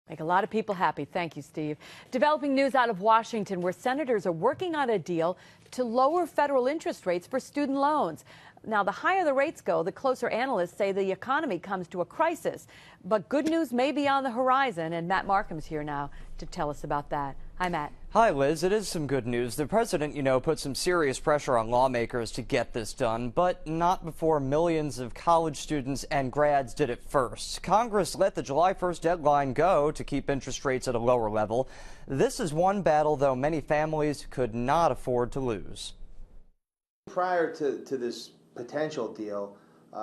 Make a lot of people happy. Thank you, Steve. Developing news out of Washington, where senators are working on a deal to lower federal interest rates for student loans. Now, the higher the rates go, the closer analysts say the economy comes to a crisis. But good news may be on the horizon, and Matt Markham's here now to tell us about that. Hi, Matt. Hi, Liz. It is some good news. The president, put some serious pressure on lawmakers to get this done, but not before millions of college students and grads did it first. Congress let the July 1st deadline go to keep interest rates at a lower level. This is one battle, though, many families could not afford to lose. Prior to this potential deal,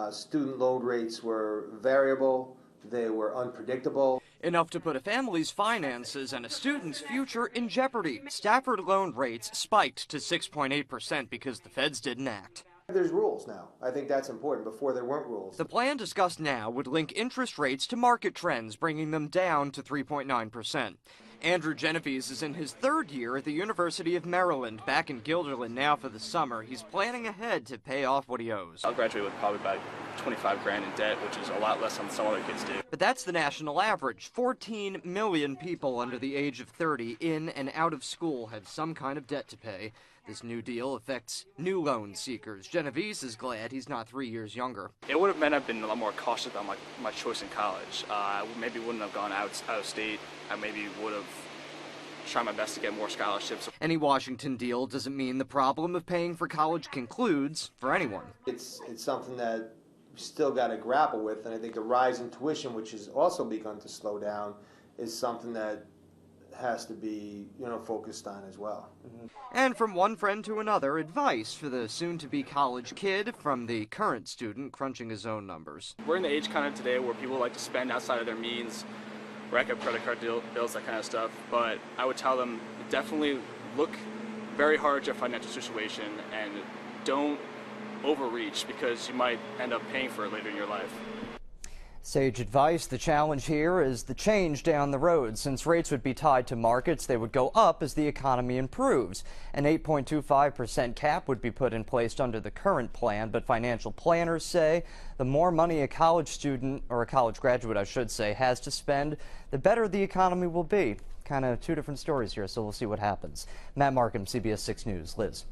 student loan rates were variable, they were unpredictable. Enough to put a family's finances and a student's future in jeopardy. Stafford loan rates spiked to 6.8% because the feds didn't act. There's rules now. I think that's important. Before there weren't rules. The plan discussed now would link interest rates to market trends, bringing them down to 3.9%. Andrew Genovese is in his third year at the University of Maryland, back in Guilderland now for the summer. He's planning ahead to pay off what he owes. I'll graduate with probably about 25 grand in debt, which is a lot less than some other kids do. But that's the national average. 14 million people under the age of 30 in and out of school have some kind of debt to pay. This new deal affects new loan seekers. Genovese is glad he's not 3 years younger. It would have meant I've been a lot more cautious about my choice in college. I maybe wouldn't have gone out of state. I maybe would have tried my best to get more scholarships. Any Washington deal doesn't mean the problem of paying for college concludes for anyone. It's something that we still got to grapple with, and I think the rise in tuition, which has also begun to slow down, is something that has to be, focused on as well. And from one friend to another, advice for the soon-to-be college kid from the current student crunching his own numbers. We're in the age kind of today where people like to spend outside of their means, rack up credit card bills, that kind of stuff. But I would tell them, definitely look very hard at your financial situation and don't overreach, because you might end up paying for it later in your life. Sage advice. The challenge here is the change down the road. Since rates would be tied to markets, they would go up as the economy improves. An 8.25% cap would be put in place under the current plan, but financial planners say the more money a college student, or a college graduate, I should say, has to spend, the better the economy will be. Kind of two different stories here, so we'll see what happens. Matt Markham, CBS 6 News. Liz.